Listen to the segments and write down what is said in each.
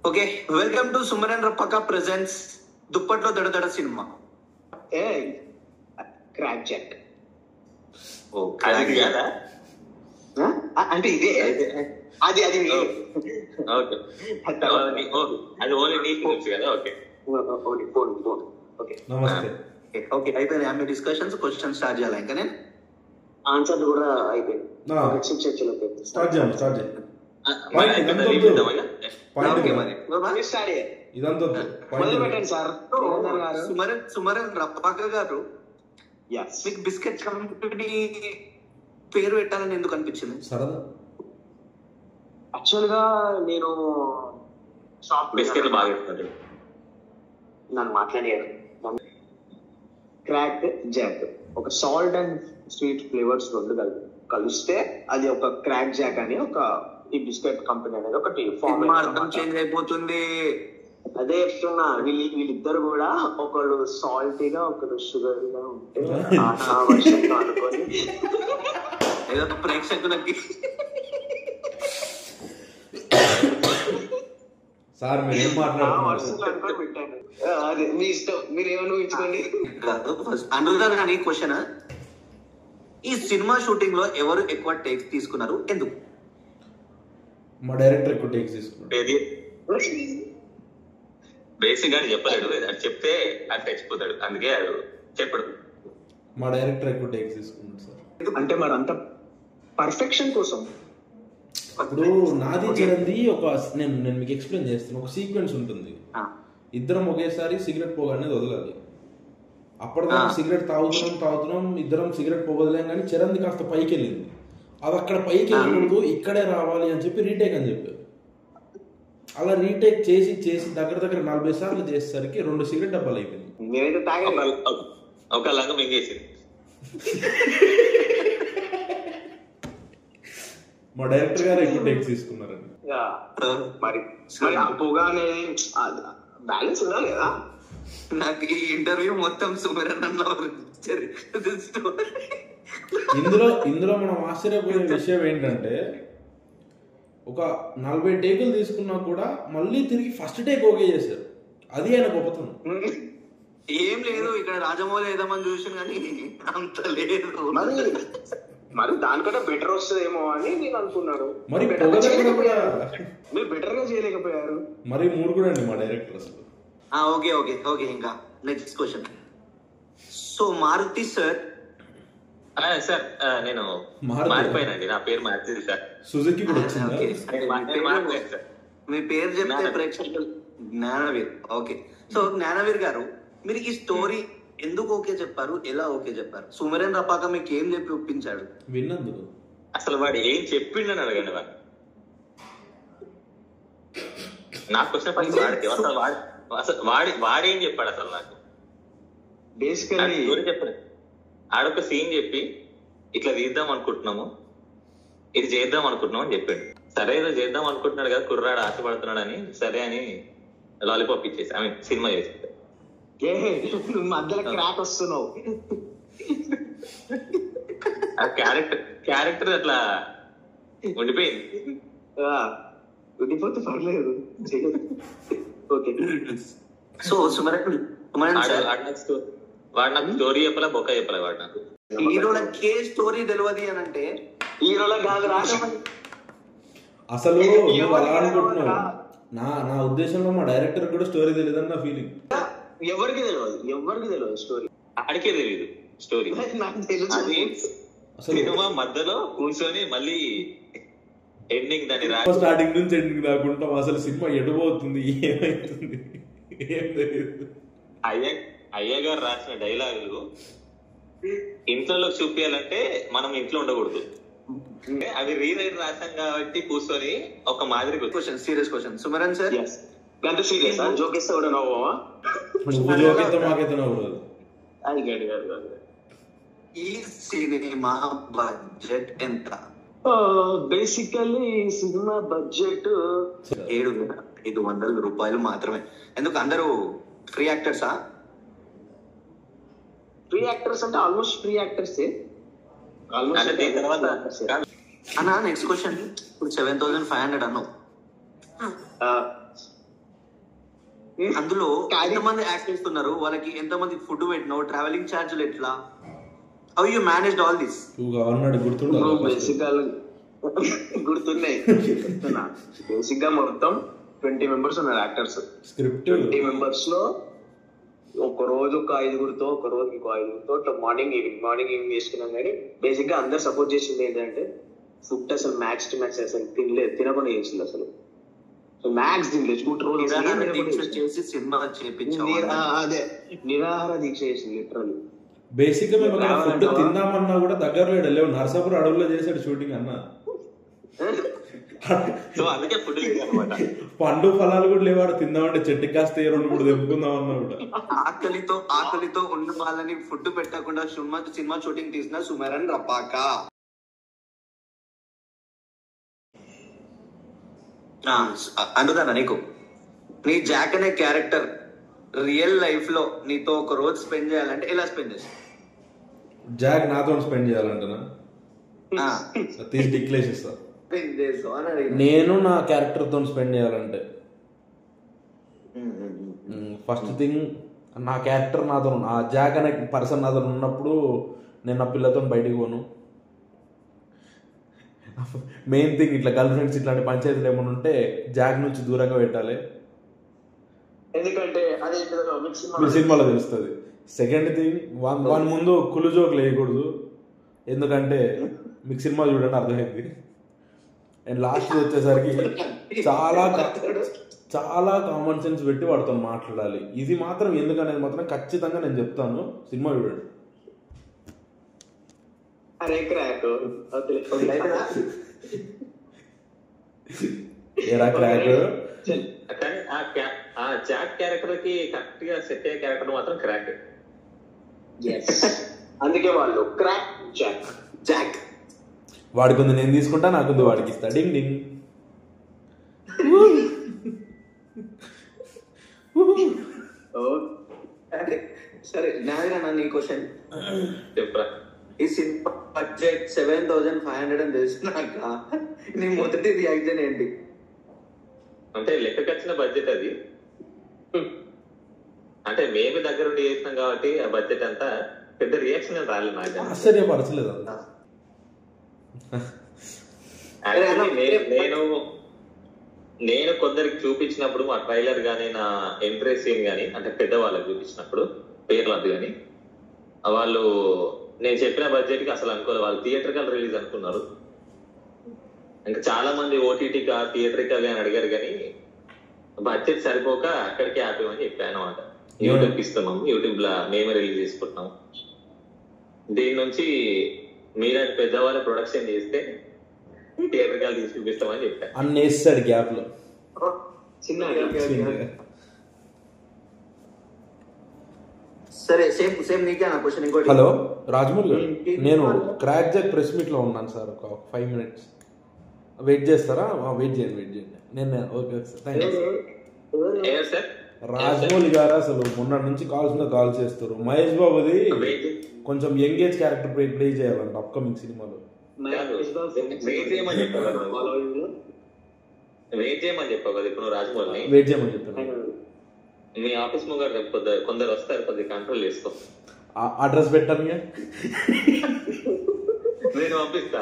Okay, welcome to సుమరన్ రప్పక presents దుప్పట్లో దడదడ సినిమా. Crack jack. ఓ క్రాక్ జాక్ అంటే ఇదే అది అది ఓకే, అది ఓన్లీ నీకు తెలుసు కదా. ఓకే ఓకే నమస్తే. ఓకే అయిపోయినాయి మీ డిస్కషన్స్. క్వశ్చన్ స్టార్ట్ చేయాలి ఇంకా నేను ఆన్సర్ కూడా అయిపోయింది. స్టార్ట్ చేయండి. మొదలు పెట్టండి సార్. సుమరన్ రప్పక గారు, మీకు బిస్కెట్ కంపెనీ పేరు పెట్టాలని ఎందుకు అనిపించింది? సరదా. యాక్చువల్ గా నేను షాప్ బిస్కెట్లు బాగా ఇస్తాడు. నన్ను మాట్లాడారు. క్రాక్ జాక్ ఒక సాల్ట్ అండ్ స్వీట్ ఫ్లేవర్స్ రెండు కలిస్తే అది ఒక క్రాక్ జాక్ అని ఒక ఈ బిస్కెట్ కంపెనీ అనేది ఒకటి అర్థం చేంజ్ అయిపోతుంది. అదే చెప్తున్నా, వీళ్ళిద్దరు కూడా ఒకళ్ళు సాల్టీగా ఒకరు షుగర్ గా ఉంటే అనుకోని ఏదో ప్రేక్షకులకి సార్ మీరు ఏం మాట్లాడుతున్నారు? పెట్టాను. అదే మీ ఇష్టం, మీరు ఏమన్నా ఊహించుకోండి. అనురాధ అని క్వశ్చన్, ఈ సినిమా షూటింగ్ లో ఎవరు ఎక్కువ టేక్స్ తీసుకున్నారు, ఎందుకు? మా డైరెక్టర్ ఎక్కువ టేక్స్ తీసుకున్నాడు. బేసిక్ గా చెప్పలేడు, అది చెప్తే అది తెచ్చిపోతాడు, అందుకే అది చెప్పడు. మా డైరెక్టర్ ఎక్కువ టేక్స్ తీసుకున్నాడు సార్. అంటే మరి అంత పర్ఫెక్షన్ కోసం. ఇప్పుడు నాది చిరంది ఒక నేను మీకు ఎక్స్ప్లెయిన్ చేస్తాను. ఒక సీక్వెన్స్ ఉంటుంది, ఇద్దరం ఒకేసారి సిగరెట్ పొగ అనేది వదలాలి. అప్పటిదాకా సిగరెట్ తాగుతున్నాం ఇద్దరం సిగరెట్ పొగ వదిలేం, కానీ చిరంది కాస్త పైకి వెళ్ళింది. అది అక్కడ పైకి వెళ్ళకూడదు, ఇక్కడే రావాలి అని చెప్పి రీటేక్ అని చెప్పారు. అలా రీటేక్ చేసి దగ్గర 40 సార్లు చేసేసరికి 2 సిగరెట్ డబ్బాలు అయిపోయింది. ఒక లంగం మింగేసింది. మా డైరెక్టర్ గారు ఎక్కువ టేక్స్ తీసుకున్నారండి. మరి పొగ అనేది బ్యాలెన్స్ ఉండాలి కదా. నాకు ఈ ఇంటర్వ్యూ మొత్తం సుమరన్ అన్న ఇందులో మనం ఆశ్చర్యపోయే విషయం ఏంటంటే, ఒక 40 టేకులు తీసుకున్నా కూడా మళ్ళీ తిరిగి ఫస్ట్ టేక్ ఓకే చేశారు. అది ఆయన గొప్పతనం. ఏం లేదు, ఇక్కడ రాజమౌళి ఏదామని చూసాను కానీ అంత లేదు. మరి దానికంటే బెటర్ వస్తుందేమో అని నేను అనుకున్నాను. మరి మీరు బెటర్ గా చేయలేకపోయారు. మరి 3 కూడా అండి మా డైరెక్టర్ అసలు. ఓకే ఇంకా next question. So Maruti sir. Sir నేను మారిపోయినండి, నా పేరు మార్చింది సార్. సుజుకి కూడా వచ్చిందా? మీ పేరు చెప్తే ప్రేక్షకులు జ్ఞానవీర్. ఓకే, సో జ్ఞానవీర్ గారు, మీరు ఈ స్టోరీ ఎందుకు ఓకే చెప్పారు, ఎలా ఓకే చెప్పారు? సుమరన్ రపాక మీకు ఏం చెప్పి ఒప్పించాడు? విన్నందుకు. అసలు వాడు ఏం చెప్పిండని అడగండి. నాకు క్వశ్చన్ ఫస్ట్ వాడికి, అసలు వాడేం చెప్పాడు అసలు నాకు? బేసికల్లీ చెప్పండి. ఆడొక సీన్ చెప్పి ఇట్లా తీద్దాం అనుకుంటున్నాము, ఇది చేద్దాం అనుకుంటున్నాం అని చెప్పాడు. సరే ఏదో చేద్దాం అనుకుంటున్నాడు కదా, కుర్రాడు ఆశపడుతున్నాడు అని సరే అని లాలీపాప్ ఇచ్చేసి సినిమా చేసి మధ్యలో క్రాక్ వస్తున్నావు. క్యారెక్టర్ అట్లా ఉండిపోయింది. ఉండిపోతే పర్లేదు. ఓకే, సో సుమరన్ వాడు నాకు స్టోరీ చెప్పలే, బొక్క చెప్పలే. వాడు నాకు హీరోలకే స్టోరీ తెలియదు అని అంటే హీరోలకు కాదు రాదు. అసలు నువ్వు అలా అనుకుంటున్నావు. నా ఉద్దేశంలో మా డైరెక్టర్ కూడా స్టోరీ తెలియదని నా ఫీలింగ్. ఎవరికి తెలియదు స్టోరీ. ఆడికే తెలియదు స్టోరీ. నాకు తెలుసు. సినిమా మధ్యలో కూర్చొని మళ్ళీ ఎండింగ్ దాన్ని స్టార్టింగ్ నుంచి ఎండింగ్ రాకుంటాం. అసలు సినిమా ఎడబోతుంది, ఏమైతుంది ఏం తెలియదు. అయ్య గారు రాసిన డైలాగులు ఇంట్లో చూపించాలంటే మనం ఇంట్లో ఉండకూడదు. అది రీరైట్ రాసాం కాబట్టి కూర్చొని ఒక మాదిరి క్వశ్చన్, సీరియస్ క్వశ్చన్. సుమరన్ సార్, ఎంత సీరియస్? జోకిస్తే కూడా నవ్వవా? మాకైతే నవ్వదు. ఈ సినిమా బడ్జెట్ ఎంత? బేసికల్లీ సినిమా బడ్జెట్ 7,500 రూపాయలు మాత్రమే. ఎందుకు అందరూ ఫ్రీ యాక్టర్సా? ఫ్రీ యాక్టర్స్ అంటే ఆల్మోస్ట్ ఫ్రీ యాక్టర్స్. అన్నా నెక్స్ట్ క్వశ్చన్. ఇప్పుడు 7,500 అన్నావు, అందులో ఎంతమంది యాక్ట్ చేస్తున్నారు, వాళ్ళకి ఎంతమంది ఫుడ్ పెట్టినావు, ట్రావెలింగ్ ఛార్జీలు ఎట్లా, how you managed all this? బేసికల్ గుర్తున్నాయి. బేసిక్ గా మొత్తం 20 మెంబర్స్ ఉన్నారు యాక్టర్స్. స్క్రిప్ట్ 20 మెంబర్స్ లో ఒక రోజు ఒక 5గురితో, ఒక రోజు ఇంకో 5గురితో ఇట్లా మార్నింగ్ ఈవినింగ్ వేసుకున్నాం. కానీ బేసిక్ గా అందరు సపోర్ట్ చేసింది ఏంటంటే ఫుడ్ అసలు మ్యాక్స్ టు మ్యాక్స్ అసలు తినకుండా చేసింది అసలు. సో మ్యాక్స్ తినలేదు 2 రోజులు చేసి సినిమా చేపించాం. అదే నిరాహార దీక్ష చేసింది లిటరల్లీ. బేసిక్ గా మేము ఫుడ్ తిందామన్నా కూడా దగ్గరలో లేవు. నర్సాపూర్ అడవుల్లో చేశాడు షూటింగ్ అన్న. సో అందుకే ఫుడ్ అనమాట. పండు ఫలాలు కూడా లేవాడు. తిందామంటే చెట్టుకి కాస్త 2-3 తెంపుకుందామన్నా కూడా. ఆకలితో ఉన్న వాళ్ళని ఫుడ్ పెట్టకుండా సినిమా షూటింగ్ తీసిన సుమరన్ రపాక. అందుదన్న నీకు నీ జాక్ అనే క్యారెక్టర్ రియల్ లైఫ్ లో నీతో ఒక రోజు స్పెండ్ చేయాలంటే ఎలా స్పెండ్ చేస్తావు? జాక్ నాతో స్పెండ్ చేయాలంటనా తీసి డిక్లేర్ ఇస్తా. నేను నా క్యారెక్టర్ తో స్పెండ్ చేయాలంటే ఫస్ట్ థింగ్ నా క్యారెక్టర్ నాతో, ఆ జాక్ అనే పర్సన్ నాతో ఉన్నప్పుడు నేను నా పిల్లతో బయటికి పోను. మెయిన్ థింగ్ ఇట్లా గర్ల్ ఫ్రెండ్స్ ఇట్లాంటి పంచాయతీలు ఏమైనా ఉంటే జాక్ నుంచి దూరంగా పెట్టాలి, ఎందుకంటే అదే సినిమాలో తెలుస్తుంది. సెకండ్ థింగ్ వాని ముందు కులు జోకులు వేయకూడదు, ఎందుకంటే మీకు సినిమా చూడండి అర్థమైంది. అండ్ లాస్ట్ వచ్చేసరికి చాలా కామన్ సెన్స్ పెట్టి వాడితో మాట్లాడాలి. ఇది మాత్రం ఎందుకనేది మాత్రం ఖచ్చితంగా నేను చెప్తాను, సినిమా చూడండి. ఏరా క్రాక్. కానీ ఆ జాక్ క్యారెక్టర్ కి కరెక్ట్ గా సెట్ అయ్యే క్యారెక్టర్ మాత్రం క్రాక్. అందుకే వాళ్ళు క్రాక్ జాక్. వాడికి ఉంది నేను తీసుకుంటా, నాకుంది వాడికి ఇస్తా. డింగ్ డింగ్. సరే నాదిరా నీ క్వశ్చన్ చెప్పరా. ఈ సినిమా బడ్జెట్ 7,500 అని తెలిసినాక నీ మొదటి రియాక్షన్ ఏంటి? అంటే లెక్కకి వచ్చిన బడ్జెట్ అది. అంటే మేము దగ్గర ఉండి చేసినాం కాబట్టి ఆ బడ్జెట్ అంతా పెద్ద రియాక్షన్ రాలేదు నాకు. ఆశ్చర్యపరచలేదు అంతా. నేను కొందరికి చూపించినప్పుడు మా ట్రైలర్ గానీ నా ఎంట్రీ సీన్ గానీ అంటే పెద్దవాళ్ళకి చూపించినప్పుడు పేర్లది కానీ వాళ్ళు నేను చెప్పిన బడ్జెట్ కి అసలు అనుకోలేదు. వాళ్ళు థియేట్రికల్ రిలీజ్ అనుకున్నారు. ఇంకా చాలా మంది ఓటీటీగా థియేట్రికల్ అని అడిగారు కానీ బడ్జెట్ సరిపోక అక్కడికి ఆపేమని చెప్పాను అనమాట. యూట్యూబ్ ఇస్తున్నాము, యూట్యూబ్ లో మేమే రిలీజ్ చేసుకుంటున్నాము. దీని నుంచి మీలాంటి పెద్దవాళ్ళ ప్రొడక్షన్ చేస్తే థియేట్రికల్ తీసి చూపిస్తామని చెప్పాను. అన్నేస్తాడు గ్యాప్ లో సరే సేమ్ నీకే నా క్వశ్చన్. ఇంకోటి, హలో రాజమౌళి గారు, నేను క్రాక్ జాక్ ప్రెస్ మీట్ లో ఉన్నాను సార్, ఒక 5 minutes వెయిట్ చేస్తారా? వెయిట్ చేయండి. నేను ఓకే సార్. రాజమౌళి గారు అసలు మొన్న నుంచి కాల్స్ మీద కాల్ చేస్తారు. మహేష్ బాబుది కొంచెం యంగేజ్ క్యారెక్టర్ ప్లే చేయాలంట అప్కమింగ్ సినిమాలో. వెయిట్ చేయమని చెప్పావు కదా ఇప్పుడు రాజమౌళిని. వెయిట్ చేయమని చెప్పాను. మీ ఆఫీస్ ముంగడు కొందరు వస్తారు, కొద్దిగా కంట్రోల్ చేసుకో. అడ్రస్ పెట్టాను నేను పంపిస్తా.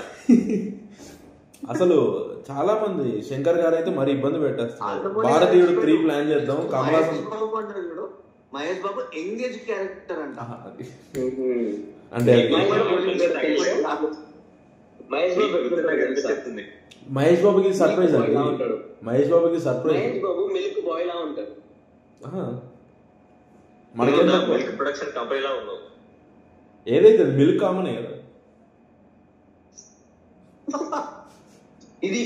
అసలు చాలా మంది శంకర్ గారు అయితే మరి ఇబ్బంది పెట్టేస్తారు. భారతీయుడు 3 ప్లాన్ చేద్దాం, కమలాసన్ మహేష్ బాబు ఎంగేజ్ క్యారెక్టర్ అంట. అంటే మహేష్ బాబుకి సర్ప్రైజ్ అండి. మహేష్ బాబుకి సర్ప్రైజ్. మిల్క్ బాయ్ లా ఉంటాడు. మనకేంత ప్రొడక్షన్ కంపెనీలా ఉన్నావు. ఏదైతే మిల్క్ కామనే కదా. ఇది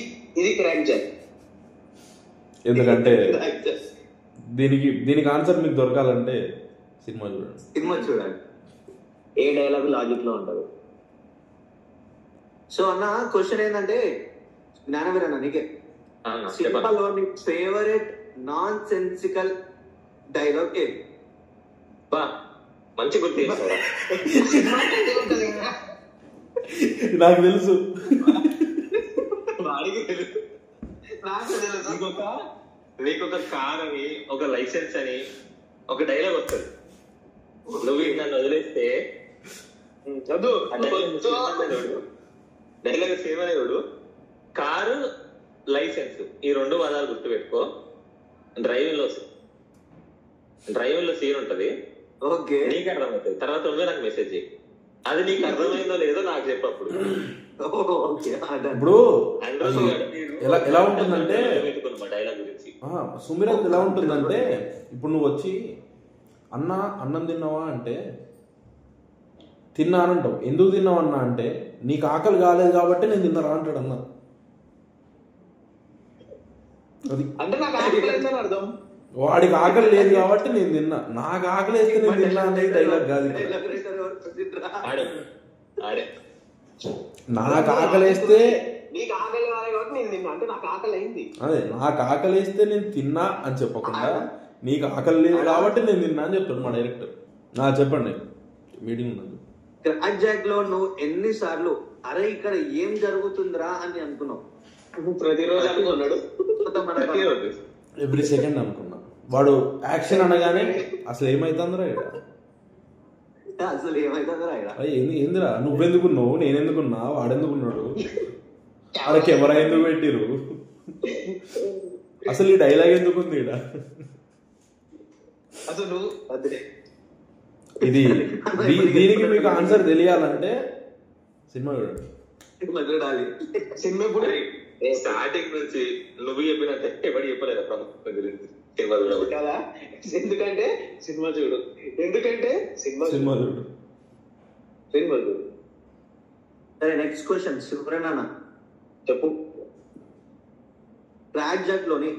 క్రాక్ జాక్. ఎందుకంటే దీనికి ఆన్సర్ మీకు దొరకాలంటే సినిమా చూడండి. ఏ డైలాగ్ లాజిక్ లో ఉంటది. సో అన్న క్వశ్చన్ ఏంటంటే జ్ఞానవీర్ అన్న, నీకే సినిమాలో నీ ఫేవరెట్ నాన్ సెన్సికల్ డైలాగ్ ఏది? మంచి గుర్తు చేస్తావా? నాకు తెలుసు. నీకు ఒక కార్ అని, ఒక లైసెన్స్ అని ఒక డైలాగ్ వస్తుంది. నువ్వు నన్ను వదిలేస్తే డైలాగ్ సేమ్ అనేవాడు. కారు, లైసెన్స్ ఈ 2 పదాలు గుర్తుపెట్టుకో. డ్రైవింగ్ లో సీన్ ఉంటది, నీకు అర్థమవుతుంది. తర్వాత నాకు మెసేజ్ చేయి. అది నీకు అర్థమైందో లేదో నాకు చెప్పప్పుడు. ఇప్పుడు ఎలా ఉంటుందంటే డైలాగ్ గురించి సుమిరత్ ఎలా ఉంటుందంటే, ఇప్పుడు నువ్వు వచ్చి అన్నం తిన్నావా అంటే తిన్నానంటావు. ఎందుకు తిన్నావు అన్నా అంటే నీకు ఆకలి కాలేదు కాబట్టి నేను తిన్నారా అంటాడు అన్న. అది అంటే నాకు ఆకలి లేదని అర్థం. వాడికి ఆకలి లేదు కాబట్టి నేను తిన్నా, నాకు ఆకలి వేస్తే నేను తిన్నా అనేది డైలాగ్ కాదు. నాకు ఆకలి వేస్తే నీకు ఆకలి కాలేదు కాబట్టి నేను తిన్నా అంటే నాకు ఆకలి అయింది. అదే నాకు ఆకలి వేస్తే నేను తిన్నా అని చెప్పకుండా నీకు ఆకలి లేదు కాబట్టి నేను తిన్నా అని చెప్తాడు మా డైరెక్టర్. చెప్పండి, మీటింగ్ ఉన్నది. క్రాక్ జాక్ లో నువ్వు ఎన్నిసార్లు అరే ఇక్కడ ఏం జరుగుతుందిరా అని అనుకున్నావు? ప్రతిరోజు అనుకున్నాడు. ఎవ్రీ సెకండ్ అనుకున్నా. వాడు యాక్షన్ అనగానే అసలు ఏమైతుందిరా ఇక్కడ, అసలు ఏమైతుందిరా ఇక్కడ, ఏందిరా నువ్వెందుకున్నావు, నేనెందుకున్నా, వాడెందుకున్నాడు, ఆడ కెమెరా ఎందుకు పెట్టిరు, అసలు ఈ డైలాగ్ ఎందుకుంది ఈడ, అసలు ఇది దీనికి మీకు ఆన్సర్ తెలియాలంటే సినిమా చూడాలి. సినిమా ఇప్పుడు స్టార్టింగ్ నుంచి నువ్వు చెప్పినట్టే ఎవరు చెప్పలేదు ప్రముఖ గురించి కదా. ఎందుకంటే సినిమా చూడు, సినిమా చూడు. సరే, నెక్స్ట్ క్వశ్చన్ శివరణ చెప్పు. క్రాక్ జాక్ లోని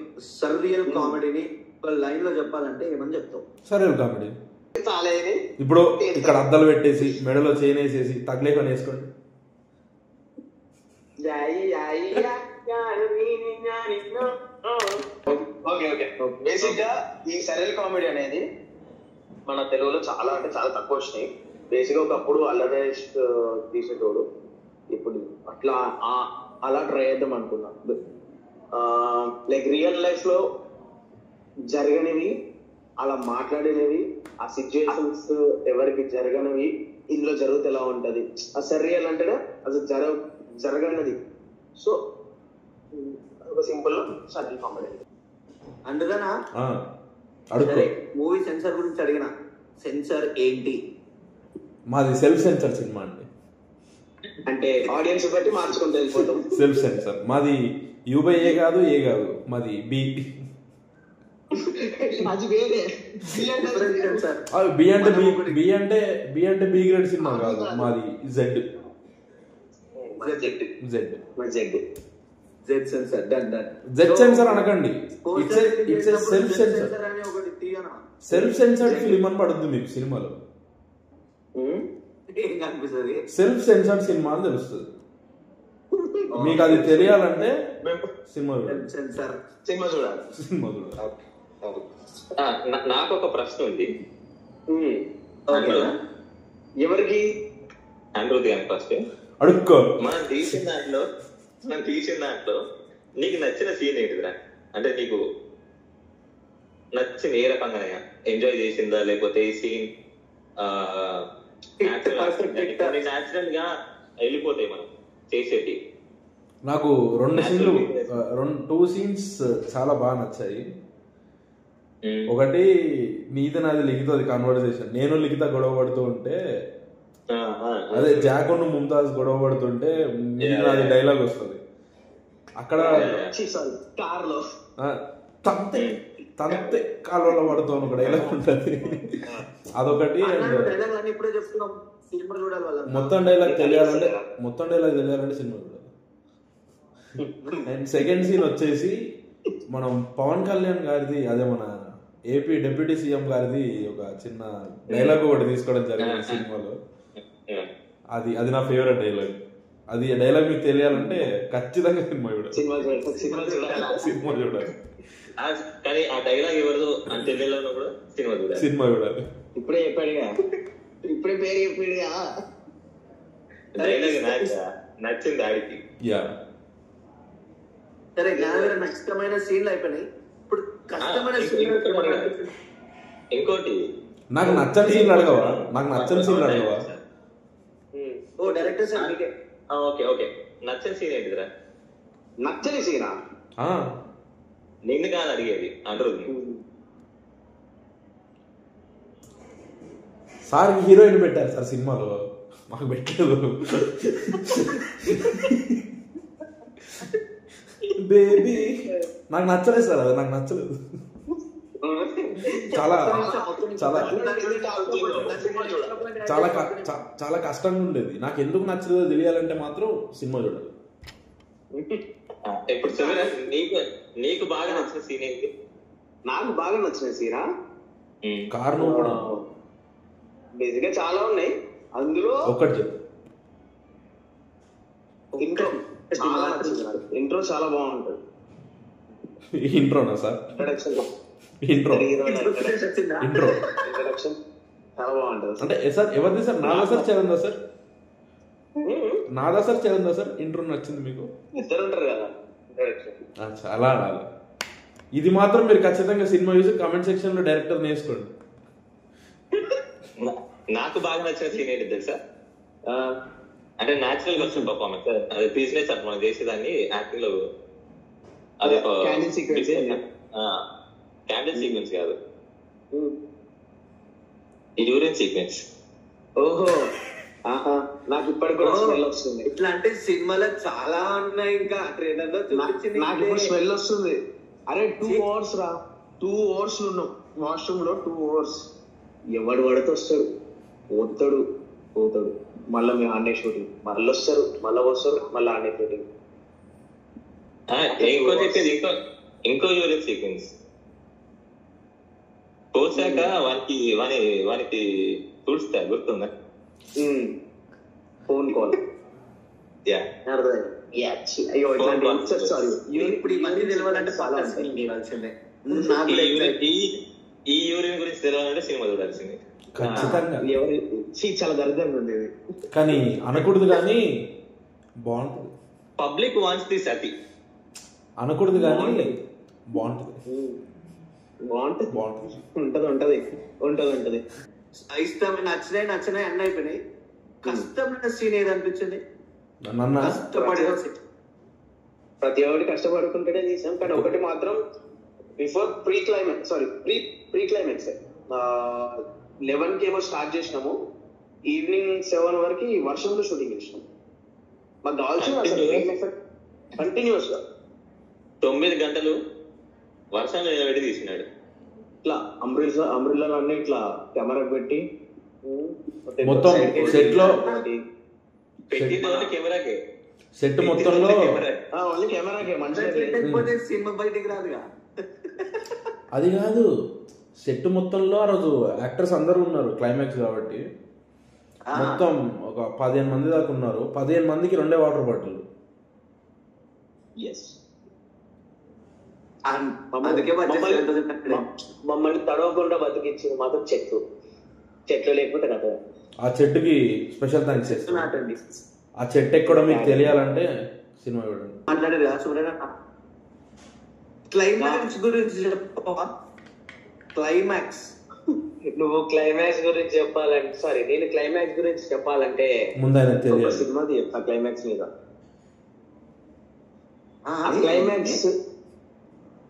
సర్రియల్ కామెడీని ఒక లైన్ లో చెప్పాలంటే ఏమని చెప్తావు? సర్రియల్ కామెడీ ఇప్పుడు ఇక్కడ అద్దాలు పెట్టేసి మెడలో చైన్ వేసేసి తగలేకొని వేసుకోండి. బేసిక్ గా ఈ సరియల్ కామెడీ అనేది మన తెలుగులో చాలా అంటే చాలా తక్కువ వచ్చినాయి. బేసిక్ గా ఒకప్పుడు అల్లరేష్ తీసేటోడు, ఇప్పుడు అలా ట్రై చేద్దాం అనుకున్నా. లైక్ రియల్ లైఫ్ లో జరగనివి, అలా మాట్లాడినవి, ఆ సిచ్యుయేషన్స్ ఎవరికి జరగనివి ఇందులో జరిగితే ఎలా ఉంటది. ఆ సరియల్ అంటే అది జరగనది. సో ఒక సింపుల్ సరియల్ కామెడీ. అందుకనా మూవీ సెన్సార్ గురించి అడిగిన, సెన్సార్ ఏంటి? మాది సెల్ఫ్ సెన్సార్ సినిమా అండి. అంటే ఆడియన్స్ బట్టి మార్చుకుంటూ వెళ్ళిపోతాం. సెల్ఫ్ సెన్సార్ మాది యూ బై ఏ కాదు, ఏ కాదు, మాది బి. బి అంటే బి గ్రేడ్ సినిమా కాదు, మాది Z. Z censor. Z censor అనకండి, it's self censor. Self censored film అని పడుతుంది మీకు సినిమాలో. సెల్ఫ్ సెన్సార్డ్ సినిమా అని తెలుస్తుంది. మీకు అది తెలియాలంటే సినిమా చూడాలి. నాకు ఒక ప్రశ్న ఉంది. ఎవరికి? ఆండ్రూది అని ఫస్ట్ అడుక్కో. మనం తీసిన దాంట్లో నీకు నచ్చిన సీన్ ఏంటిదిరా? అంటే నీకు నచ్చింది ఏ రకంగా ఎంజాయ్ చేసిందా, లేకపోతే ఈ సీన్ న్యాచురల్ గా వెళ్ళిపోతాయి మనం చేసేది? నాకు 2 సీన్స్ చాలా బాగా నచ్చాయి. ఒకటి నీది నాది లిఖితది కాన్వర్సేషన్. నేను లిఖిత గొడవ పడుతూ ఉంటే, అదే జాకోను ముంతాజ్ గొడవ పడుతుంటే నీది నాది డైలాగ్ వస్తుంది. అక్కడ తంతే కాలువలో పడుతాను ఒక డైలాగ్ ఉంటుంది. అదొకటి. మొత్తం డైలాగ్ తెలియాలంటే సినిమా చూడాలి. అండ్ సెకండ్ సీన్ వచ్చేసి మనం పవన్ కళ్యాణ్ గారిది, అదే మన ఏపీ డిప్యూటీ సీఎం గారిది ఒక చిన్న డైలాగ్ ఒకటి తీసుకోవడం జరిగింది సినిమాలో. అది నా ఫేవరెట్ డైలాగ్. అది డైలాగ్ మీకు తెలియాలంటే ఖచ్చితంగా సినిమా చూడాలి. కానీ ఆ డైలాగ్ ఎవరిదో అని తెలియాలన్నా కూడా సినిమా చూడాలి. ఇప్పుడే చెప్పాడుగా, ఇప్పుడే పేరు చెప్పాడుగా. డైలాగ్ నచ్చింది ఆడికి. సరే, జ్ఞానవీర నష్టమైన సీన్లు అయిపోయినాయి. ఇప్పుడు కష్టమైన ఇంకోటి నాకు నచ్చని సీన్లు అడగవా? నాకు నచ్చని సీన్లు అడగవా? ఓ డైరెక్టర్ సార్ మీకే ఓకే ఓకే నచ్చని సీన్ ఏంటిదిరా? నచ్చని సీనా? నిన్ను కాదు అడిగేది అంటారు. సార్ హీరోయిన్ పెట్టారు సార్ సినిమాలో, మాకు పెట్టలేదు. బేబీ నాకు నచ్చలేదు సార్, అది నాకు నచ్చలేదు. చాలా చాలా చాలా చాలా కష్టంగా ఉండేది. నాకు ఎందుకు నచ్చలేదో తెలియాలంటే మాత్రం సినిమా చూడాలి. ఇప్పుడు నీకు బాగా నచ్చిన సీన్ ఏంటి? నాకు బాగా నచ్చిన సీనా కారణం కూడా బేసిక్ గా చాలా ఉన్నాయి. అందులో ఒకటి చెప్పు. ఇంట్రో చాలా బాగుంటది. ఇంట్రోనా సార్? ఇంట్రో ఇంట్రొడక్షన్ చాలా బాగుంటది. అంటే సార్ ఎవరిది సార్? నాదా సార్ చరణ్ సార్? నాదా సార్ చరణ్ సార్ ఇంట్రో నచ్చింది మీకు? ఇద్దరు ఉంటారు కదా చాలా అలా. ఇది మాత్రం మీరు ఖచ్చితంగా సినిమా చూసి కామెంట్ సెక్షన్ లో డైరెక్టర్ నేర్చుకోండి. నాకు బాగా నచ్చిన సీన్ ఏంటి తెలుసా? అంటే న్యాచురల్ గా వచ్చిన పర్ఫార్మెన్స్. అది బిజినెస్ అంటే మనం చేసేదాన్ని యాక్టింగ్ లో అది క్యాండిల్ సీక్వెన్స్ కాదు, యూరిన్ సీక్వెన్స్. ఓహో ఆహా, నాకు ఇప్పటికి కూడా స్మెల్ వస్తుంది. ఇట్లా అంటే సినిమాలో చాలా ఉన్నాయి. ఇంకా ట్రైలర్ లో చూపించింది నాకు ఇప్పుడు స్మెల్ వస్తుంది. అరే 2 hours రా, 2 hours ఉన్నాం వాష్రూమ్ లో. 2 hours ఎవడు పడితే వస్తాడు, పోతాడు, మళ్ళీ మేము ఆడే షూటింగ్, మళ్ళీ వస్తారు, మళ్ళీ ఆడే షూటింగ్. ఇంకో చెప్పేది ఇంకో యూరిన్ సీక్వెన్స్ పోసాక వానికి చూస్తా గుర్తుందా? Phone call. అయ్యో సారీ, ఇప్పుడు ఇవన్నీ తెలియాలంటే చాలా ఇవ్వాల్సిందే. ఈ యూరిన్ గురించి తెలియాలంటే సినిమా చూడాల్సింది ఖచ్చితంగా. చాలా దరిద్రంగా ఉంది ఇది, కానీ అనకూడదు, కానీ బాగుంటుంది. పబ్లిక్ వాంట్స్ దిస్ అతి అనకూడదు కానీ బాగుంటుంది. ఉంటది. ఇష్టమైన నచ్చినాయి అన్నీ అయిపోయినాయి. కష్టమైన సీన్ ఏది అనిపించింది? కష్టపడిన సీన్ ప్రతి ఒక్కటి కష్టపడుకుంటేనే తీసాం. కానీ ఒకటి మాత్రం బిఫోర్ ప్రీ క్లైమాక్స్ 11 ఏమో స్టార్ట్ చేసినాము, ఈవినింగ్ 7 వరకు వర్షంలో షూటింగ్ చేసినాం. మాకు కావాల్సిన కంటిన్యూస్ గా 9 గంటలు వర్షంలో నిలబెట్టి తీసినాడు. ఇట్లా అంబ్రిల్లా అన్ని ఇట్లా కెమెరా పెట్టి మొత్తం సెట్ లో కెమెరాకే, సెట్ మొత్తంలో ఓన్లీ కెమెరాకే. లేకపోతే సినిమా బయటికి రాదుగా. అది కాదు, సెట్ మొత్తంలో ఆ రోజు యాక్టర్స్ అందరూ ఉన్నారు క్లైమాక్స్ కాబట్టి. మొత్తం ఒక 15 మంది దాకా ఉన్నారు. 15 మందికి 2 వాటర్ బాటిల్. అందుకే మమ్మల్ని తడవకుండా బతికించింది మాత్రం చెట్లు లేకపోతే కదా. ఆ చెట్టుకి స్పెషల్ థ్యాంక్స్ చేస్తున్నాను. ఆ చెట్టు ఎక్కడో మీకు తెలియాలంటే సినిమా చూడండి. మాట్లాడేది కదా సూర్య. క్లైమాక్స్ గురించి చెప్పవా? నువ్వు క్లైమాక్స్ గురించి చెప్పాలంటే నేను క్లైమాక్స్ గురించి చెప్పాలంటే ముందైనా తెలియదు. సినిమాది చెప్తా క్లైమాక్స్ మీద.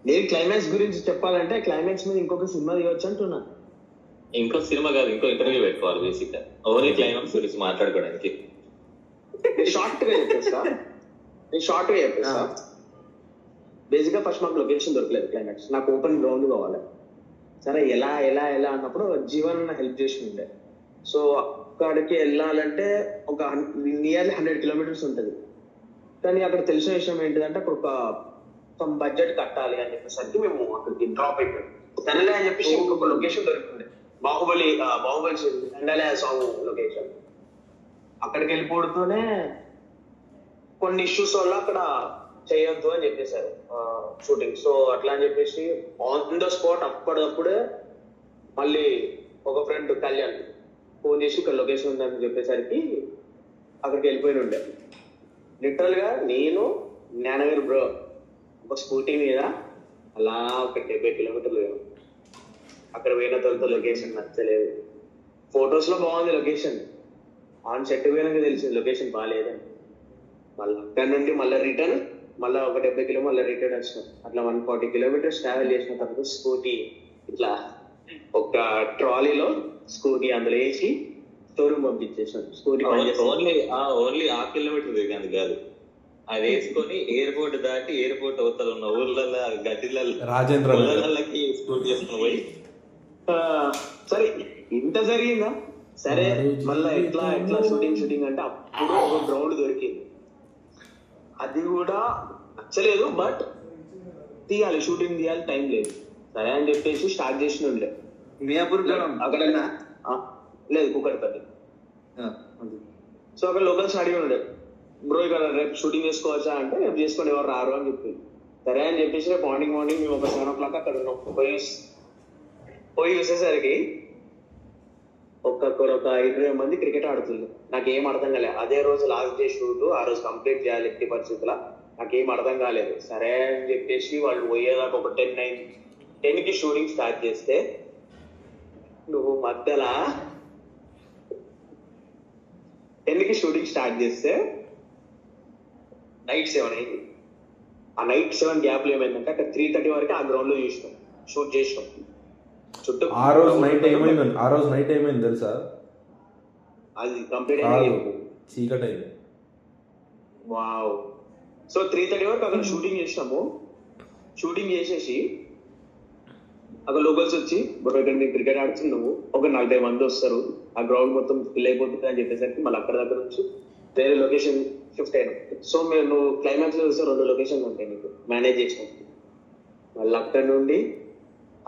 నేను క్లైమాక్స్ గురించి చెప్పాలంటే క్లైమాక్స్ మీద ఇంకొక సినిమా తీయవచ్చు అంటున్నా. ఇంకో సినిమా కాదు, ఇంకో ఇంటర్వ్యూ పెట్టుకోవాలి బేసిక్ గా ఓన్లీ క్లైమాక్స్ గురించి మాట్లాడుకోవడానికి. షార్ట్ గా చెప్పేస్తా. బేసిక్ గా ఫస్ట్ మాకు లొకేషన్ దొరకలేదు క్లైమాక్స్. నాకు ఓపెన్ గ్రౌండ్ కావాలి. సరే ఎలా అన్నప్పుడు జీవన్ హెల్ప్ చేసి ఉండే. సో అక్కడికి వెళ్ళాలంటే ఒక నియర్లీ 100 kilometers ఉంటుంది. కానీ అక్కడ తెలిసిన విషయం ఏంటిదంటే అక్కడ ఒక బడ్జెట్ కట్టాలి అని చెప్పేసరికి మేము అక్కడికి డ్రాప్ అయిపోయాం. తండలే అని చెప్పేసి ఇంకొక లొకేషన్ దొరుకుతుండే, బాహుబలి తండలే సాంగ్ లొకేషన్. అక్కడికి వెళ్ళిపోతూనే కొన్ని ఇష్యూస్ వల్ల అక్కడ చేయొద్దు అని చెప్పేశారు షూటింగ్. సో అట్లా అని చెప్పేసి ఆన్ ద స్పాట్ అప్పటికప్పుడే మళ్ళీ ఒక ఫ్రెండ్ కళ్యాణ్ ఫోన్ చేసి ఇక్కడ లొకేషన్ ఉందని చెప్పేసరికి అక్కడికి వెళ్ళిపోయి ఉండే. లిటరల్ గా నేను జ్ఞానగిరి బ్రో ఒక స్కూటీ మీద అలా ఒక 70 కిలోమీటర్లు పోయాం. అక్కడ పోయిన తర్వాత లొకేషన్ నచ్చలేదు. ఫొటోస్ లో బాగుంది లొకేషన్, ఆన్ సెట్ పోయినాక తెలిసింది లొకేషన్ బాగాలేదని. మళ్ళీ అక్కడ నుండి మళ్ళీ రిటర్న్, మళ్ళీ ఒక 70 కిలోమీటర్ మళ్ళీ రిటర్న్ వచ్చినాం. అట్లా 140 కిలోమీటర్స్ ట్రావెల్ చేసిన తర్వాత స్కూటీ ఇట్లా ఒక ట్రాలీలో స్కూటీ అందులో వేసి షోరూమ్ పంపించేసాం. స్కూటీ ఓన్లీ ఆ కిలోమీటర్ దిగాను కాదు, అది వేసుకొని ఎయిర్పోర్ట్ దాటి ఎయిర్పోర్ట్ అవతల ఉన్న ఊర్లలో గడ్డిలలో రాజేంద్రకి స్కూటీ వేసుకుని పోయి సరే ఇంత జరిగిందా. సరే మళ్ళీ ఎట్లా షూటింగ్ అంటే అప్పుడు ఒక గ్రౌండ్ దొరికింది. అది కూడా నచ్చలేదు, బట్ తీయాలి, షూటింగ్ తీయాలి, టైం లేదు. సరే అని చెప్పేసి స్టార్ట్ చేసిన ఉండే మియాపూర్ అక్కడ లేదు కుక్కడపల్లి. సో అక్కడ లోకల్స్ అడిగి ఉండే, బ్రో ఇక్కడ రేపు షూటింగ్ చేసుకోవచ్చా అంటే రేపు చేసుకోండి ఎవరు రారు అని చెప్పింది. సరే అని చెప్పేసి రేపు మార్నింగ్ మేము ఒక 7 o'clock అక్కడ ఉన్నాం. పోయి చూసేసరికి ఒక్కొక్కరు ఒక 20 మంది క్రికెట్ ఆడుతున్నారు. నాకేం అర్థం కాలేదు. అదే రోజు లాస్ట్ డే షూట్, ఆ రోజు కంప్లీట్ చేయాలి ఎట్టి పరిస్థితుల, నాకేం అర్థం కాలేదు. సరే అని చెప్పేసి వాళ్ళు పోయేదాకా ఒక 10కి షూటింగ్ స్టార్ట్ చేస్తే నువ్వు మధ్యలో 10కి షూటింగ్ స్టార్ట్ చేస్తే నైట్ 7 అయింది. ఆ నైట్ 7 గ్యాప్ లో ఏమైందంటే అక్కడ 3:30 వరకు ఆ గ్రౌండ్ లో చూసినాం, షూట్ చేసినాం. చుట్టూ ఆ రోజు నైట్ ఏమైంది తెలుసా? అది కంప్లీట్ చీకటి అయింది. వావ్. సో 3:30 వరకు అక్కడ షూటింగ్ చేసినాము. షూటింగ్ చేసేసి అక్కడ లోకల్స్ వచ్చి ఇక్కడ మేము క్రికెట్ ఆడుతున్నాము, ఒక 40 మంది వస్తారు, ఆ గ్రౌండ్ మొత్తం ఫిల్ అయిపోతుంది అని చెప్పేసరికి మళ్ళీ అక్కడ దగ్గర నుంచి వేరే లొకేషన్ షిఫ్ట్ అయినాం. సో నువ్వు క్లైమాక్స్ లో చూస్తే 2 లొకేషన్లు ఉంటాయి నీకు మేనేజ్ చేసినట్టు. మళ్ళీ అక్కడ నుండి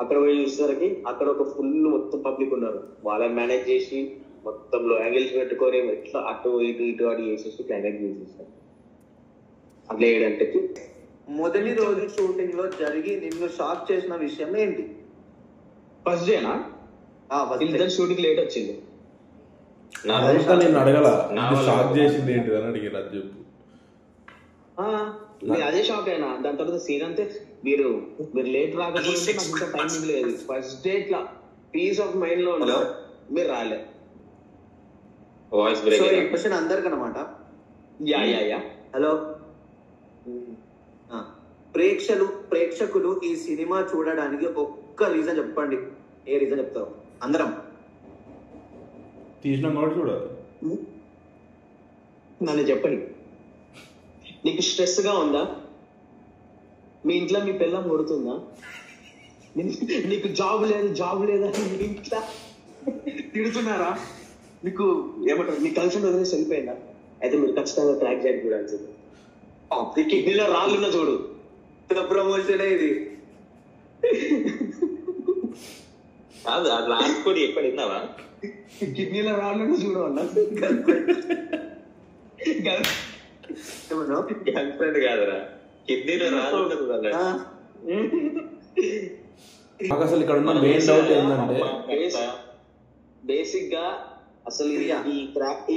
అక్కడ పోయి చూసేసరికి అక్కడ ఒక ఫుల్ మొత్తం పబ్లిక్ ఉన్నారు, వాళ్ళని మేనేజ్ చేసి మొత్తం లో యాంగిల్స్ పెట్టుకొని ఎట్లా అటు ఇటు అడి చేసేసి క్లైమాక్స్ చేసేసారు. అట్లా ఏడంటే మొదటి రోజు షూటింగ్ లో జరిగి నిన్ను షాక్ చేసిన విషయం ఏంటి? ఫస్ట్ డేనా? షూటింగ్ లేట్ వచ్చింది. నేను అడగల షాక్ చేసింది ఏంటి అని అడిగిన చెప్పు. అదే షాక్ అయినా. దాని తర్వాత సీన్ అంతే, మీరు లేట్ రాకపోతే నాకు ఇంకా టైమింగ్ లేదు. ఫస్ట్ డే ఇట్లా పీస్ ఆఫ్ మైండ్ లో ఉన్నా, మీరు రాలే. Voice break. క్వశ్చన్ అందరికనమాట. యా హలో, ప్రేక్షకులు ఈ సినిమా చూడడానికి ఒక్క రీజన్ చెప్పండి. ఏ రీజన్ చెప్తారు? అందరం తీసిన నోట్ చూడాలి. నన్ను చెప్పండి, నీకు స్ట్రెస్ గా ఉందా? మీ ఇంట్లో మీ పిల్లం కొడుతుందా? నీకు జాబ్ లేదా మీ ఇంట్లో తిడుతున్నారా? మీకు ఏమంటారు, మీ కలిసి వదిలేసి వెళ్ళిపోయిందా? అయితే మీరు ఖచ్చితంగా ట్రాక్ చేయండి కూడా అని చెప్పి కిడ్నీలో రాళ్ళున్నా చూడు. ప్రమోషన్ ఇది కాదు, అది లాస్ట్ కూడా ఎక్కడ విన్నావా? కిడ్నీలో రాళ్ళున్నా చూడు అన్నా. గర్ల్ ఫ్రెండ్ కాదురా, కిడ్నీలో రాళ్ళు. నాకు అసలు ఇక్కడ ఉన్న మెయిన్ డౌట్ ఏంటంటే బేసిక్ గా అసలు ఈ క్రాక్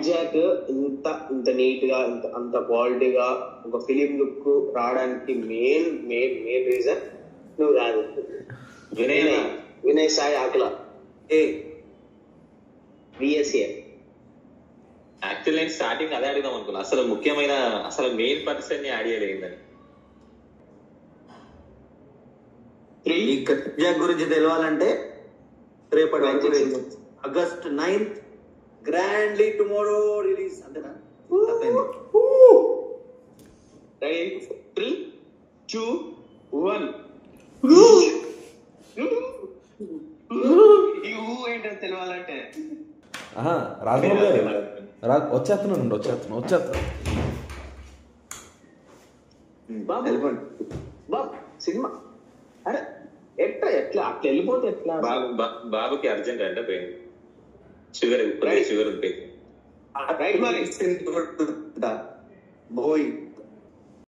జాక్ ఇంత నీట్ గా అంత క్వాలిటీగా ఒక ఫిలిం లుక్ రావడానికి మెయిన్ రీజన్ నువ్వు కాదు, వినయ్ సాయి ఆకుల విఎస్ఏ. యాక్చువల్ నేను స్టార్టింగ్ అదే అడుగుదాం అనుకున్నా, అసలు ముఖ్యమైన అసలు మెయిన్ పర్సన్ ని యాడ్ చేయలేదని. ఈ జాక్ గురించి తెలియాలంటే రేపటి August 9th grandly tomorrow release. అంతేనా? 3, 2, 1. ఈ ఊ ఏంటో తెలియాలంటే రాజమౌళి గారు వచ్చేస్తున్నాను. బాబు సినిమా అరే ఎట్లా అట్లా వెళ్ళిపోతే ఎట్లా? బాబుకి అర్జెంట్ అంటే పోయింది, షుగర్ ఉంటుంది. బోయ్